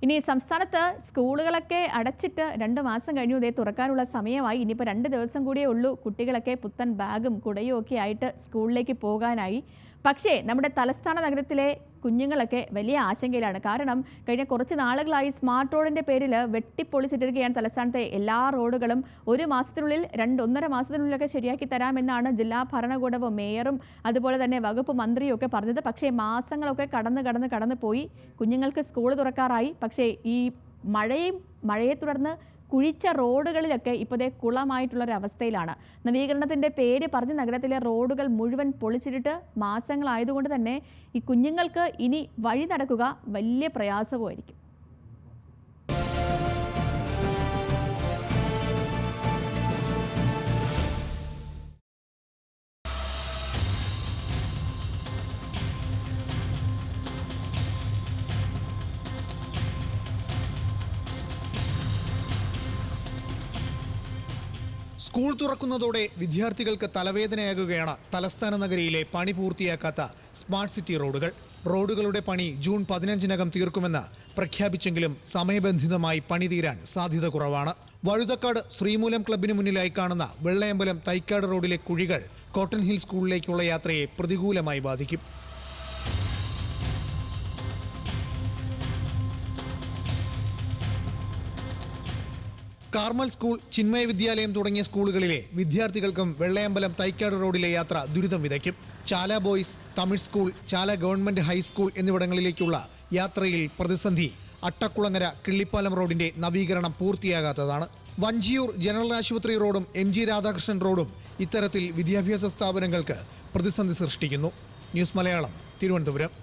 ഇനി സംസ്ഥാനത്ത് സ്കൂളുകളൊക്കെ അടച്ചിട്ട് 2 മാസം കഴിഞ്ഞു. ഇതേ തുറക്കാനുള്ള സമയമായി. ഇനിയിപ്പോൾ 2 ദിവസം കൂടിയേ ഉള്ളൂ കുട്ടികളൊക്കെ പുത്തൻ ബാഗും കുടയും ഒക്കെ ആയിട്ട് സ്കൂളിലേക്ക് പോകാനായി. പക്ഷേ നമ്മുടെ തലസ്ഥാന നഗരത്തിലെ കുഞ്ഞുങ്ങളൊക്കെ വലിയ ആശങ്കയിലാണ്. കാരണം കഴിഞ്ഞ കുറച്ച് നാളുകളായി സ്മാർട്ട് റോഡിൻ്റെ പേരിൽ വെട്ടിപ്പൊളിച്ചിട്ടിരിക്കുകയാണ് തലസ്ഥാനത്തെ എല്ലാ റോഡുകളും. 1 മാസത്തിനുള്ളിൽ 1.5 മാസത്തിനുള്ളിലൊക്കെ ശരിയാക്കി തരാമെന്നാണ് ജില്ലാ ഭരണകൂടവും മേയറും അതുപോലെ തന്നെ വകുപ്പ് മന്ത്രിയും ഒക്കെ പറഞ്ഞത്. പക്ഷേ മാസങ്ങളൊക്കെ കടന്ന് പോയി. കുഞ്ഞുങ്ങൾക്ക് സ്കൂൾ തുറക്കാറായി. പക്ഷേ ഈ മഴയെ തുടർന്ന് കുഴിച്ച റോഡുകളിലൊക്കെ ഇപ്പോഴത്തെ കുളമായിട്ടുള്ളൊരവസ്ഥയിലാണ്. നവീകരണത്തിൻ്റെ പേര് പറഞ്ഞ് നഗരത്തിലെ റോഡുകൾ മുഴുവൻ പൊളിച്ചിട്ടിട്ട് മാസങ്ങളായതുകൊണ്ട് തന്നെ ഈ കുഞ്ഞുങ്ങൾക്ക് ഇനി വഴി നടക്കുക വലിയ പ്രയാസവുമായിരിക്കും. സ്കൂൾ തുറക്കുന്നതോടെ വിദ്യാർത്ഥികൾക്ക് തലവേദനയാകുകയാണ് തലസ്ഥാന നഗരിയിലെ പണി പൂർത്തിയാക്കാത്ത സ്മാർട്ട് സിറ്റി റോഡുകൾ. റോഡുകളുടെ പണി ജൂൺ 15-നകം തീർക്കുമെന്ന് പ്രഖ്യാപിച്ചെങ്കിലും സമയബന്ധിതമായി പണി തീരാൻ സാധ്യത കുറവാണ്. വഴുതക്കാട് ശ്രീമൂലം ക്ലബിന് മുന്നിലായി കാണുന്ന വെള്ളയമ്പലം തൈക്കാട് റോഡിലെ കുഴികൾ കോട്ടൺ ഹിൽ സ്കൂളിലേക്കുള്ള യാത്രയെ പ്രതികൂലമായി ബാധിക്കും. കാർമൽ സ്കൂൾ, ചിന്മയ വിദ്യാലയം തുടങ്ങിയ സ്കൂളുകളിലെ വിദ്യാർത്ഥികൾക്കും വെള്ളയമ്പലം തൈക്കാട് റോഡിലെ യാത്ര ദുരിതം വിതയ്ക്കും. ചാല ബോയ്സ്, തമിഴ് സ്കൂൾ, ചാല ഗവൺമെന്റ് ഹൈസ്കൂൾ എന്നിവിടങ്ങളിലേക്കുള്ള യാത്രയിൽ പ്രതിസന്ധി അട്ടക്കുളങ്ങര കിള്ളിപ്പാലം റോഡിന്റെ നവീകരണം പൂർത്തിയാകാത്തതാണ്. വഞ്ചിയൂർ ജനറൽ ആശുപത്രി റോഡും MG രാധാകൃഷ്ണൻ റോഡും ഇത്തരത്തിൽ വിദ്യാഭ്യാസ സ്ഥാപനങ്ങൾക്ക് പ്രതിസന്ധി സൃഷ്ടിക്കുന്നു. ന്യൂസ് മലയാളം, തിരുവനന്തപുരം.